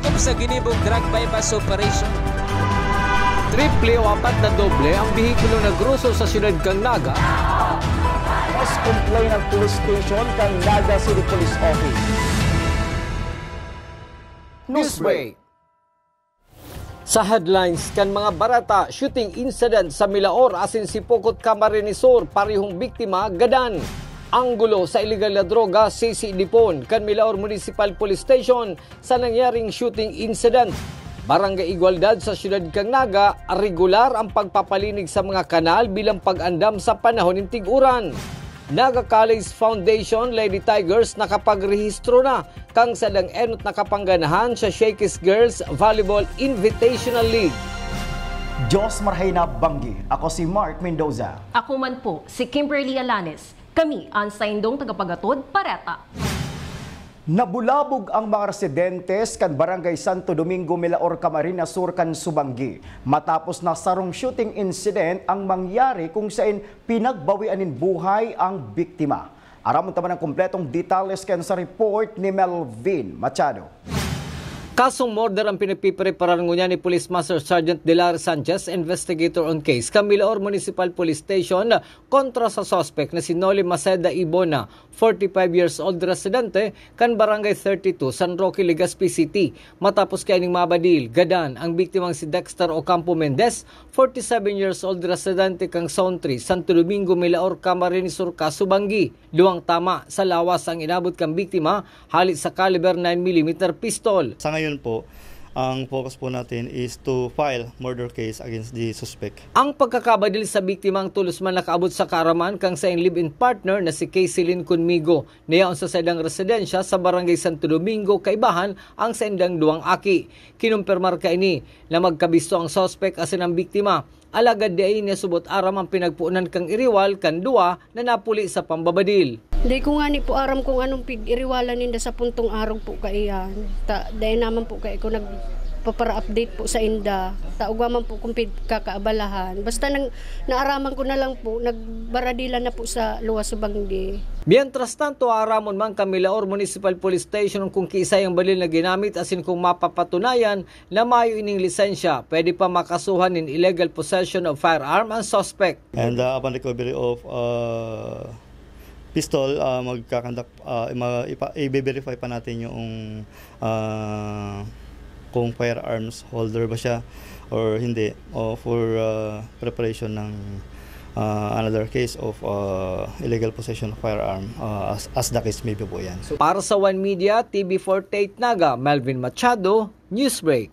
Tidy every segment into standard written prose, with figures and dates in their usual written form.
hukom sa ginibong drug bypass operation. Triple o 4 na doble ang bihikulo na gruso sa siyudad kang Naga. Mas complain ng police station kang Naga City Police Office. Newsbreak. Sa headlines kan mga barata, shooting incident sa Milaor asin si Pokot Camarines Sur, parehong biktima gadan. Anggulo sa illegal na droga, sisidipon kan Milaor Municipal Police Station sa nangyaring shooting incident. Barangay Igualdad sa siyudad kang Naga, regular ang pagpapalinig sa mga kanal bilang pag-andam sa panahon ng tig-uran. Naga College Foundation Lady Tigers nakapagrehistro na kang sadang enot nakapangganahan sa Shakey's Girls Volleyball Invitational League. Diyos Marhayna Banggi, ako si Mark Mendoza. Ako man po si Kimberly Alanes. Kami ang saindong tagapagatod pareta. Nabulabog ang mga residentes kan Barangay Santo Domingo, Milaor, Camarines Sur, kan Subanggi. Matapos na sarong shooting incident ang mangyari kung saan pinagbawianin buhay ang biktima. Aramon taman ang kompletong detalles kan sa report ni Melvin Machado. Kasong murder ang pinapipreparan ngunya ni Police Master Sergeant Delar Sanchez, investigator on case, Milaor Municipal Police Station kontra sa suspect na si Noli Maceda Ibona, 45 years old residente kan Barangay 32, San Roque, Legazpi City. Matapos kayaning mabadil, gadan ang biktimang si Dexter Ocampo Mendez, 47 years old residente kang Zone 3, Santo Domingo, Milaor, Camarines Sur, Subanggi. Duwang tama sa lawas ang inabot kang biktima halit sa caliber 9mm pistol. Sa ngayon po, ang focus po natin is to file murder case against the suspect. Ang pagkakabadil sa biktimang tulos man nakaabot sa kaaraman kang sa live-in partner na si Kaysilin Conmigo. Niyaon sa sadang residensya sa Barangay Santo Domingo, Kaibahan ang sendang duwang aki. Kinumpirmar ka ini na magkabisto ang suspect asin ang biktima. Alagad di ay niya subot aram ang pinagpuunan kang iriwal kan duwa na napuli sa pambabadil. Hindi ko nga ni po aram kung anong iriwalan ninda sa puntong araw po kaiyan. Dahil naman po kay ko nagpapara-update po sa inda. Taugwaman po kung kakaabalahan. Basta naaraman ko na lang po, nagbaradila na po sa Luwas Subanggi. Mientras tanto, aramon man Milaor Municipal Police Station kung kiisa yung balil na ginamit asin kung mapapatunayan na mayo ining lisensya, pwede pa makasuhan in illegal possession of firearm ang suspect. And upon recovery of pistol, i-verify pa natin yung kung firearms holder ba siya or hindi, for preparation ng another case of illegal possession of firearm, as the case may be po yan. Para sa One Media, TV48 Naga, Melvin Machado, Newsbreak.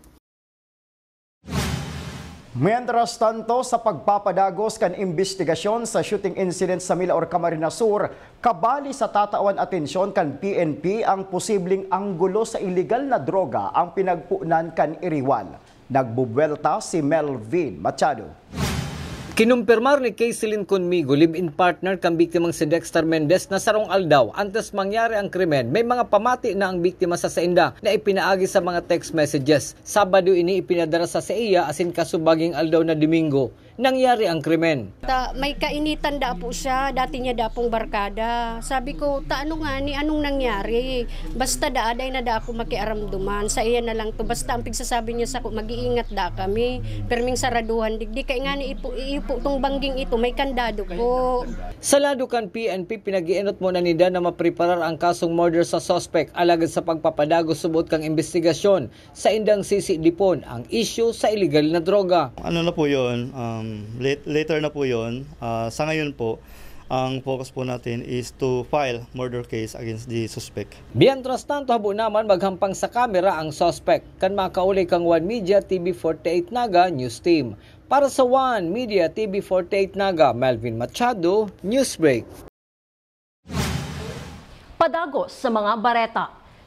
Mientras tanto, sa pagpapadagos kan investigasyon sa shooting incident sa Milaor, Camarines Sur, kabali sa tatawan atensyon kan PNP ang posibleng anggulo sa illegal na droga ang pinagpuunan kan iriwal. Nagbubuelta si Melvin Machado. Kinumpirmar ni Kaysilin Conmigo, live-in partner kang biktimang si Dexter Mendez na sarong aldaw. Antes mangyari ang krimen, may mga pamati na ang biktima sa sainda na ipinaagi sa mga text messages. Sabado ini ipinadara sa iya asin kasubaging aldaw na Domingo. Nangyari ang krimen. May kainitan da po siya, dati niya da pong barkada. Sabi ko, ano nga ni, anong nangyari? Basta aday na da ako makiaramduman. Sa iya na lang to. Basta ang pigsasabi niya sa ako, mag-iingat da kami. Perming saraduhan, digdi kay nga ni ipo tong bangging ito, may kandado po. Sa ladukan PNP, pinag-iinot mo na nida na mapreparar ang kasong murder sa suspect alagad sa pagpapadago subot kang investigasyon sa indang sisidipon ang issue sa illegal na droga. Ano na po yun? Later na po yun. Sa ngayon po, ang focus po natin is to file murder case against the suspect. Mientras tanto, habo naman maghampang sa kamera ang suspect. Kan makauli kang One Media TV48 Naga News Team. Para sa One Media TV48 Naga, Melvin Machado, Newsbreak. Padagos sa mga bareta.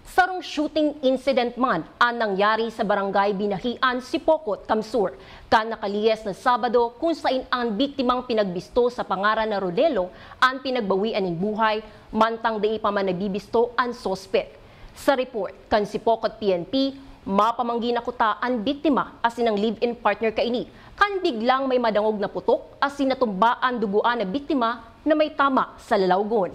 Sarong shooting incident man ang nangyari sa barangay Binahian, Sipokot, Kamsur. Kan nakaliyes na Sabado kung saan ang biktimang pinagbisto sa pangaran na Rodelo ang pinagbawian ng buhay, mantang di pa man nabibisto ang sospek. Sa report kan Sipokot PNP, mapamanggi na kuta ang biktima asin ang live-in partner kaini. Kan biglang may madangog na putok asin natumba ang duguan na biktima na may tama sa lalawgon.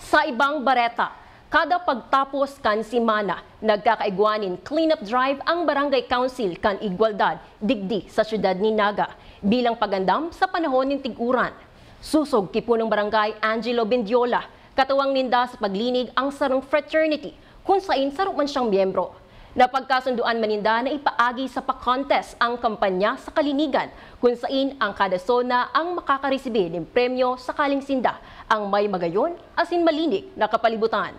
Sa ibang bareta, Kada pagtapos kan simana, nagkakaigwanin cleanup drive ang Barangay Council kan Igualdad, Digdi sa siyudad ni Naga bilang pagandam sa panahon ng tiguran. Susog kipunong barangay Angelo Bendiola, katuwang ninda sa paglinig ang sarong fraternity kung sain sarong man siyang miyembro. Napagkasunduan maninda na ipaagi sa pa-contest ang kampanya sa kalinigan kung sain ang kada zona ang makakaresibe ng premyo sakaling sinda ang may magayon asin malinig na kapalibutan.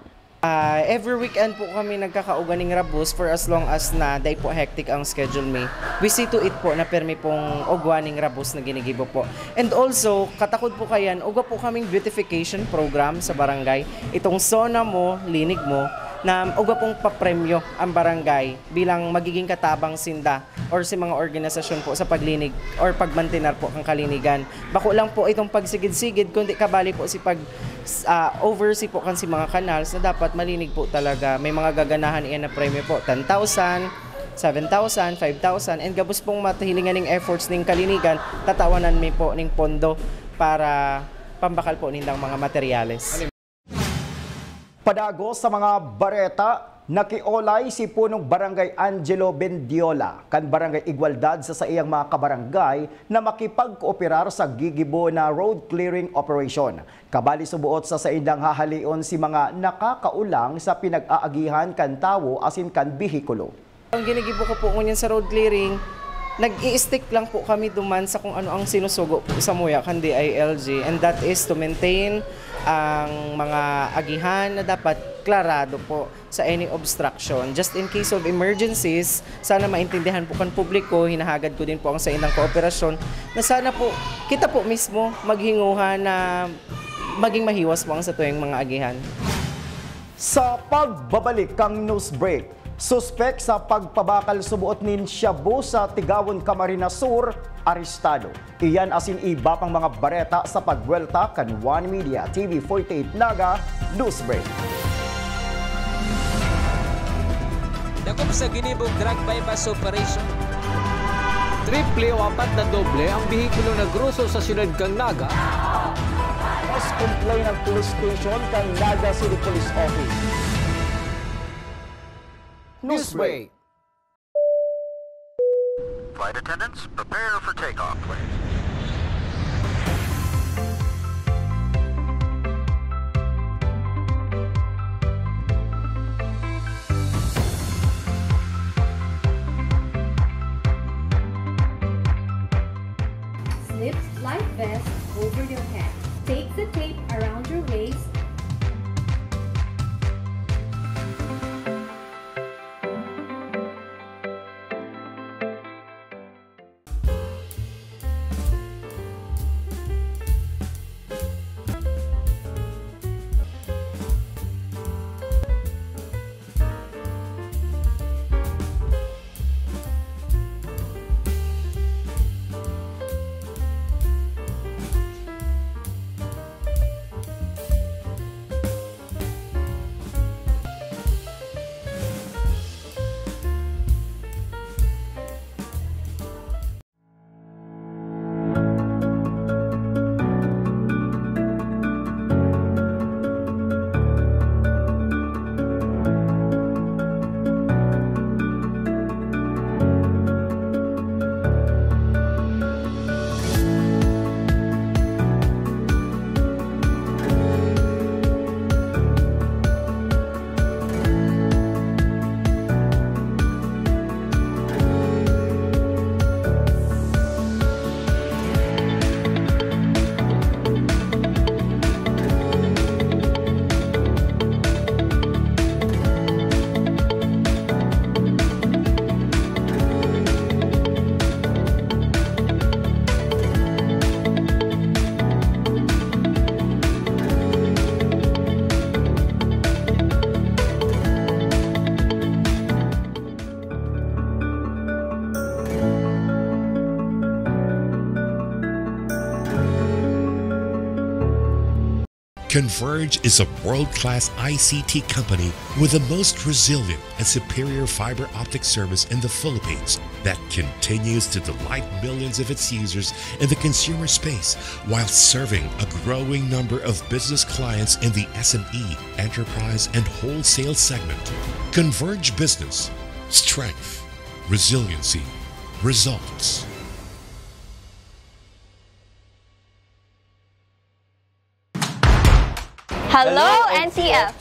Every weekend po kami nagkakauganing rabos for as long as na day po hectic ang schedule me. We see to it po na permi pong ugwaning rabos na ginigibo po. And also, katakod po kayan, uga po kaming beautification program sa barangay. Itong zona mo, linig mo, na uga pong papremyo ang barangay bilang magiging katabang sinda or si mga organisasyon po sa paglinig or pagmantenar po ang kalinigan. Bako lang po itong pagsigid-sigid, kundi kabali po si oversee po kan si mga canals na dapat malinig po talaga. May mga gaganahan iyan na premyo po, 10,000, 7,000, 5,000, and gabos pong matahilingan ng efforts ng kalinigan, tatawanan mi po ng pondo para pambakal po nindang mga materyales. Padago sa mga bareta, nakiolay si punong Barangay Angelo Bendiola kan Barangay Igualdad sa iyang mga kabarangay na makipag-kooperar sa gigibo na road clearing operation. Kabali subuot sa indang hahalion si mga nakakaulang sa pinag-aagihan kan tawo asin kan bihikulo. Ang ginigibo ko po ngunyan sa road clearing, nag-i-stick lang po kami duman sa kung ano ang sinusugo po sa muya kan DILG, and that is to maintain ang mga agihan na dapat klarado po sa any obstruction. Just in case of emergencies, sana maintindihan po kan publiko, hinahagad ko din po ang sa inang kooperasyon na sana po kita po mismo maghinguhan na maging mahiwas po ang sa tuwing mga agihan. Sa pagbabalik kang news break, suspek sa pagpabakal subuot nin Shabu sa Tigawon, Camarines Sur, arestado. Iyan asin iba pang mga bareta sa pagwelta kan One Media TV 48 Naga News Break. Dakop sa ginibong drug bypass operation. Triple o apat na doble ang bihikulo na gruso sa siyudad kang Naga. Mas complain ng police station kang Naga City Police Office. News Break. Flight attendants, prepare for takeoff, please. Slip life vest over your head. Take the tape around your waist. Converge is a world-class ICT company with the most resilient and superior fiber optic service in the Philippines, that continues to delight millions of its users in the consumer space while serving a growing number of business clients in the SME, enterprise, and wholesale segment. Converge Business. Strength, resiliency, results. Hello, NCF!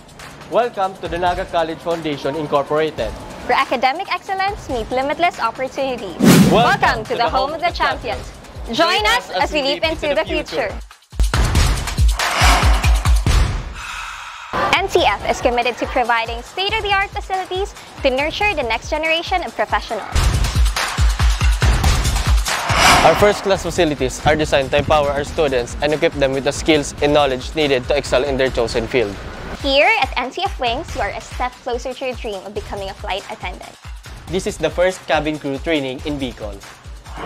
Welcome to the Naga College Foundation Incorporated. Where academic excellence meet limitless opportunities. Welcome to the home of the champions. Join us as we leap into the future. NCF is committed to providing state-of-the-art facilities to nurture the next generation of professionals. Our first-class facilities are designed to empower our students and equip them with the skills and knowledge needed to excel in their chosen field. Here at NCF Wings, you are a step closer to your dream of becoming a flight attendant. This is the first cabin crew training in Bicol.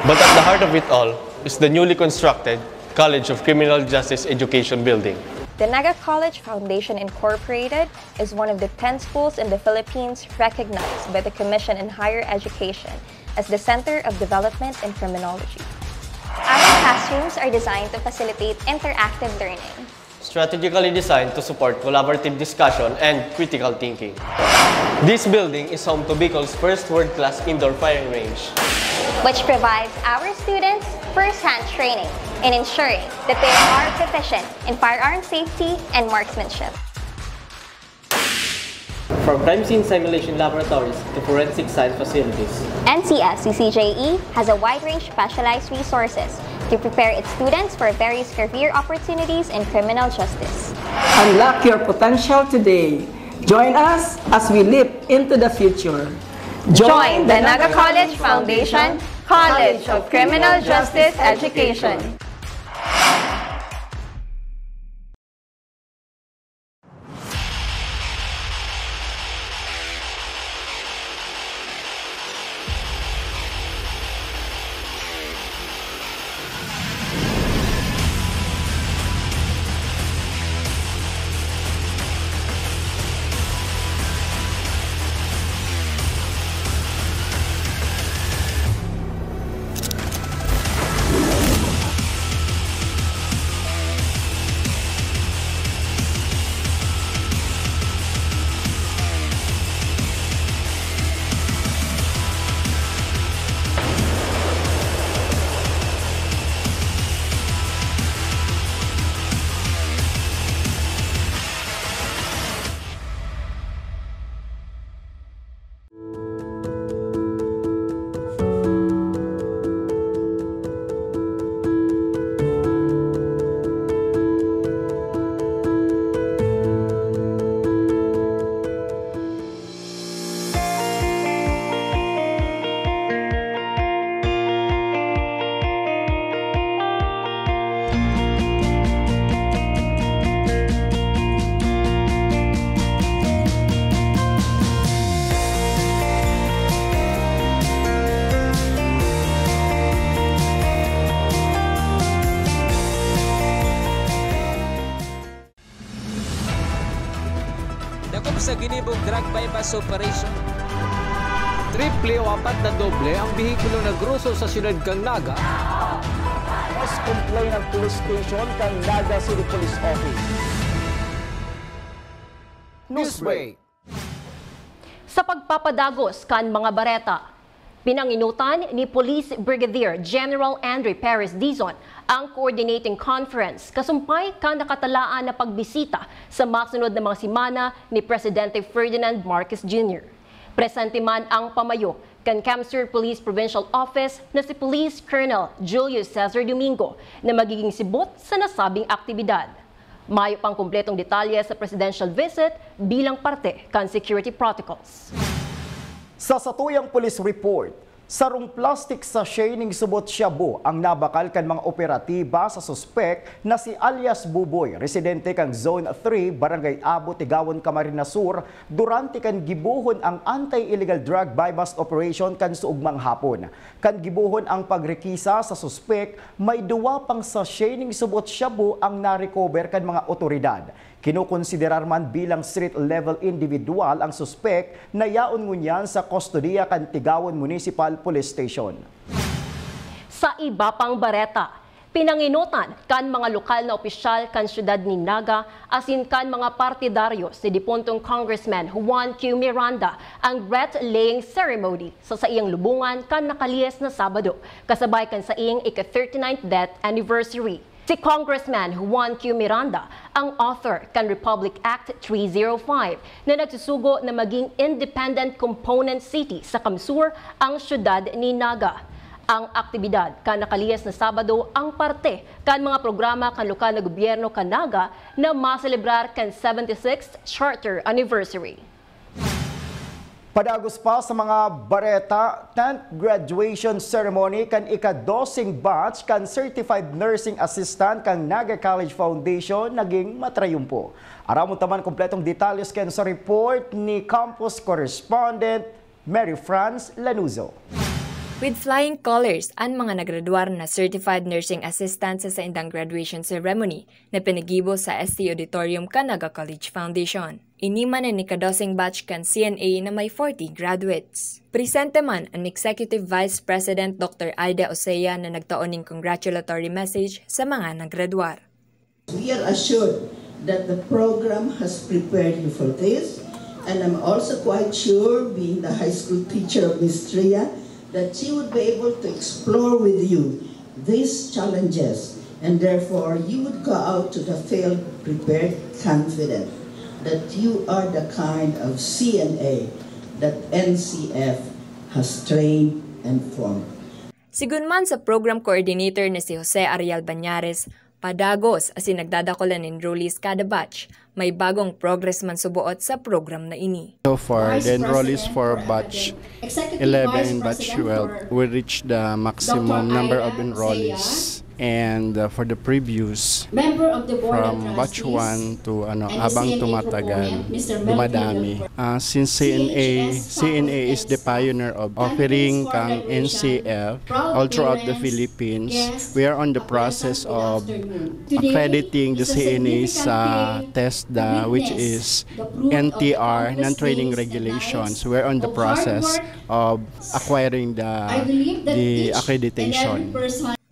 But at the heart of it all is the newly constructed College of Criminal Justice Education building. The Naga College Foundation Incorporated is one of the 10 schools in the Philippines recognized by the Commission on Higher Education as the Center of Development in Criminology. Our classrooms are designed to facilitate interactive learning. Strategically designed to support collaborative discussion and critical thinking. This building is home to Bicol's first world-class indoor firing range, which provides our students first-hand training in ensuring that they are proficient in firearm safety and marksmanship. From crime scene simulation laboratories to forensic science facilities, NCF CCJE has a wide range of specialized resources to prepare its students for various career opportunities in criminal justice. Unlock your potential today. Join us as we leap into the future. Join the Naga College Foundation College of Criminal Justice Education. Dakop sa ginibog drug bypass operation. Triple o apat na doble ang bihikulo na gruso sa siyudad kang Naga. Mas complain ng police station kang Naga City Police Office. Newsbreak. Sa pagpapadagos kan mga bareta, pinanginutan ni Police Brigadier General Andre Perez Dizon ang coordinating conference kasumpay kan nakatalaan na pagbisita sa masunod na mga simana ni Presidente Ferdinand Marcos Jr. Presente man ang pamayo kan Camsur Police Provincial Office na si Police Colonel Julius Cesar Domingo na magiging sibot sa nasabing aktibidad. Mayo pang kumpletong detalye sa presidential visit bilang parte kan security protocols. Sa satuyang police report, sarong plastic sachet ning subot shabu ang nabakal kan mga operatiba sa suspek na si alias Buboy, residente kang Zone 3, Barangay Abo, Tigawon, Camarines Sur, durante kan gibuhon ang anti-illegal drug buy-bust operation kan suugmang hapon. Kan gibuhon ang pagrekisa sa suspek, may duwa pang sachet ning subot shabu ang na-recover kan mga otoridad. Kinukonsiderar man bilang street-level individual ang suspek na yaon ngunyan sa Kustodiya kan Tigawan Municipal Police Station. Sa iba pang bareta, pinanginutan kan mga lokal na opisyal kan syudad ni Naga asin kan mga partidaryo si dipuntong Congressman Juan Q. Miranda ang wreath-laying ceremony sa iyang lubungan kan nakaliyes na Sabado, kasabay kan sa iyang ika-39th death anniversary. Si Congressman Juan Q. Miranda ang author kan Republic Act 305 na nagsusugo na maging independent component city sa Kamsur ang syudad ni Naga. Ang aktibidad kan nakaliyes na Sabado ang parte kan mga programa kan lokal na gobyerno kan Naga na maselebrar kan 76th Charter Anniversary. Padagos pa sa mga bareta, 10th graduation ceremony kan ika-12 batch kan Certified Nursing Assistant kan Naga College Foundation naging matrayumpo. Aramon taman kompletong detalles ken sa report ni campus correspondent Mary France Lanuzo. With flying colors, ang mga nagraduar na Certified Nursing Assistant sa indang graduation ceremony na pinagibo sa ST Auditorium kan Naga College Foundation. Iniman ang ika-12 batch kan CNA na may 40 graduates. Presente man ang Executive Vice President Dr. Aida Osea na nagtaon ng congratulatory message sa mga nagraduar. We are assured that the program has prepared you for this, and I'm also quite sure, being the high school teacher of Ms. Tria, that she would be able to explore with you these challenges, and therefore you would go out to the field prepared, confident that you are the kind of CNA that NCF has trained and formed. Sigun man sa program coordinator na si Jose Ariel Banyares, padagos asin nagdadakulan enrollees kada batch, may bagong progress man subuot sa program na ini. So far, the enrollees for batch 11 and batch 12 will reach the maximum number of enrollees. And for the previews, from batch 1 to habang tumatagal, dumadami. Since CNA is the pioneer of offering kang NCF all throughout the Philippines, we are on the process of accrediting the CNA sa TESDA, which is NTR, Non-Training Regulations. We're on the process of acquiring the accreditation.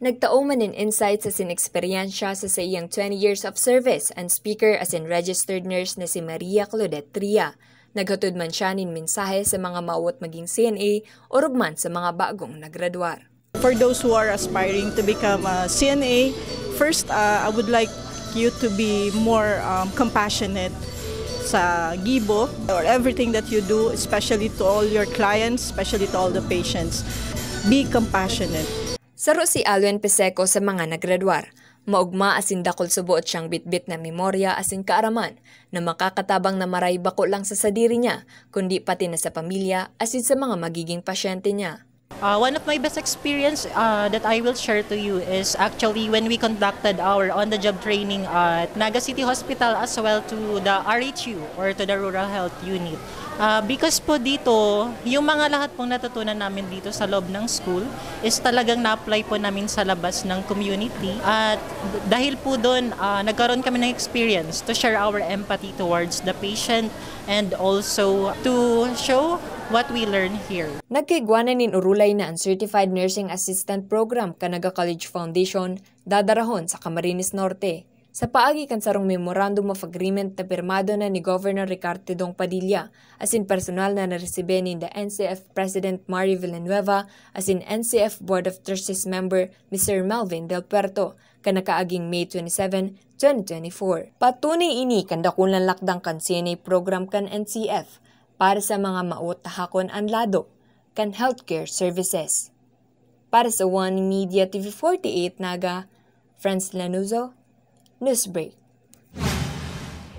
Nagtao man in insights sa sinexperyansya sa iyang 20 years of service and speaker as in registered nurse na si Maria Claudette Tria. Naghatod man siya nin mensahe sa mga mauot maging CNA o rugman sa mga bagong nagraduar. For those who are aspiring to become a CNA, first I would like you to be more compassionate sa gibo or everything that you do, especially to all your clients, especially to all the patients. Be compassionate. Saro si Alwen Peseco sa mga nagraduar. Maugma asin dakol subuot siyang bitbit na memorya asin kaaraman na makakatabang na maray bako lang sa sadiri niya, kundi pati na sa pamilya asin sa mga magiging pasyente niya. One of my best experience that I will share to you is actually when we conducted our on-the-job training at Naga City Hospital as well to the RHU or to the Rural Health Unit. Because po dito, yung mga lahat pong natutunan namin dito sa loob ng school is talagang na-apply po namin sa labas ng community. At dahil po doon, nagkaroon kami ng experience to share our empathy towards the patient and also to show what we learn here. Nagkaigwanan nin urulay na ang Certified Nursing Assistant Program ka Naga College Foundation dadarahon sa Camarines Norte. Sa paagi kan sarong Memorandum of Agreement na pirmado na ni Governor Ricardo Dong Padilla, asin personal na naresibe ni the NCF President Mari Villanueva, asin NCF Board of Trustees member Mr. Melvin Del Puerto, kanakaaging May 27, 2024. Patunay ini kandakulan lakdang kan CNA program kan NCF para sa mga mautahakon anlado kan healthcare services. Para sa One Media TV 48 Naga, Franz Lanuzo, Newsbreak.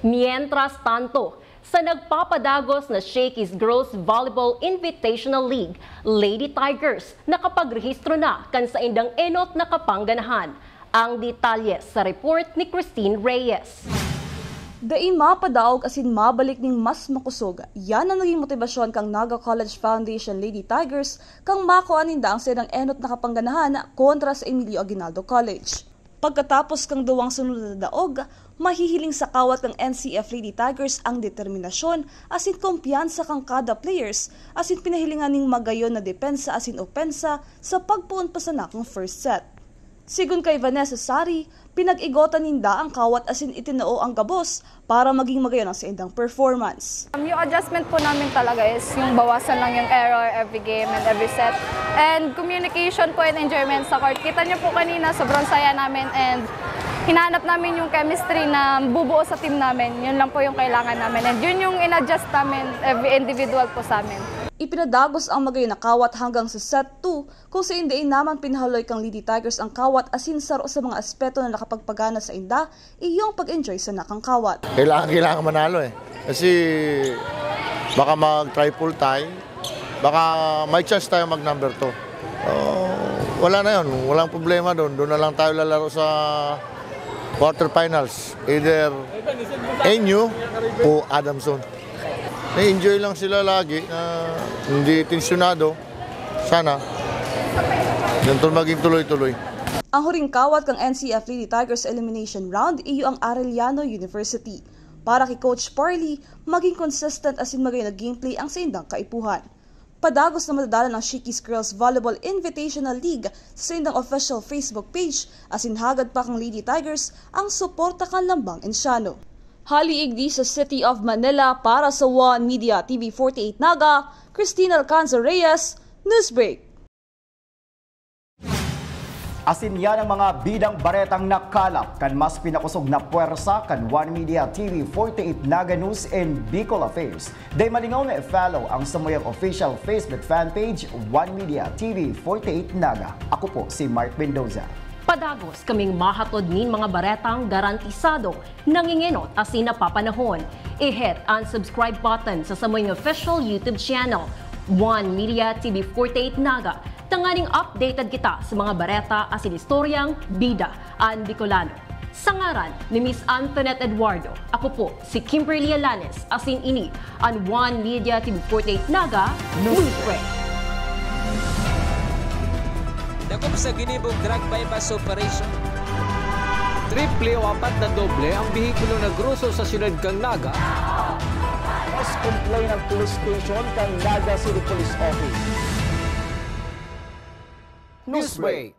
Mientras tanto, sa nagpapadagos na Shakey's Girls Volleyball Invitational League, Lady Tigers nakapagrehistro na kan sa indang enot na kapangganahan. Ang detalye sa report ni Christine Reyes. Daing mapadaog asin mabalik ning mas makusog. Yan ang naging motibasyon kang Naga College Foundation Lady Tigers kang makuaninda ang sedang enot na kapangganahan kontra sa Emilio Aguinaldo College. Pagkatapos kang duwang sunod na daog, mahihiling sa kawat ng NCF Lady Tigers ang determinasyon asin kumpiyansa kang kada players asin pinahilingan ning magayon na depensa asin opensa sa pagpuon pa sa nakong first set. Sigun kay Vanessa Sari, pinag-igotan ninda ang kawat asin itinao ang gabos para maging magayon ang sa indang performance. Yung adjustment po namin talaga is yung bawasan lang yung error every game and every set. And communication po and enjoyment sa court. Kita niyo po kanina, sobrang saya namin and hinahanap namin yung chemistry na bubuo sa team namin. Yun lang po yung kailangan namin. And yun yung in-adjust namin every individual po sa amin. Ipinadagos ang magayon na kawat hanggang sa set 2 kung sa indiin naman pinahaloy kang Lady Tigers ang kawat asin saro sa mga aspeto na nakapagpagana sa inda iyong pag-enjoy sa nakang kawat. Kailangan manalo kasi baka mag-triple tie, baka may chance tayo mag number 2. Wala na yun, walang problema doon. Doon na lang tayo lalaro sa quarterfinals, either Enyo o Adamson. Na-enjoy lang sila lagi, hindi tensyonado. Sana, ganito maging tuloy-tuloy. Ang huring kawat kang NCF Lady Tigers Elimination Round, iyo ang Arellano University. Para kay Coach Parley, maging consistent asin magayon na gameplay ang sa indang kaipuhan. Padagos na madadala ng Shikis Girls Volleyball Invitational League sa indang official Facebook page, asin hagad pa kang Lady Tigers ang suporta kan Lambang Enciano. Haliigdi sa City of Manila para sa One Media TV 48 Naga, Cristina Alcanza Reyes, Newsbreak. Asin yan ang mga bidang baretang nakalap kan mas pinakusog na puwersa kan One Media TV 48 Naga News and Bicol Affairs. Day malingaw na i-follow ang samuyang official Facebook fan page One Media TV 48 Naga. Ako po si Mark Mendoza. Padagos kaming mahatod nin mga baretang garantisado, nangingenot asin napapanahon. I-hit ang subscribe button sa samuyang official YouTube channel, One Media TV 48 Naga. Tanganing updated kita sa mga bareta asin istoryang bida ang Bicolano. Sa ngaran ni Miss Antoinette Eduardo, ako po si Kimberly Alanes asin ini ang One Media TV 48 Naga Newsbreak. Dakop sa ginibog drug bypass operation. Triple o 4 na doble ang bihikulo na gruso sa siyudad kang Naga. Mas complain ng police station kang Naga City Police Office. Newsbreak.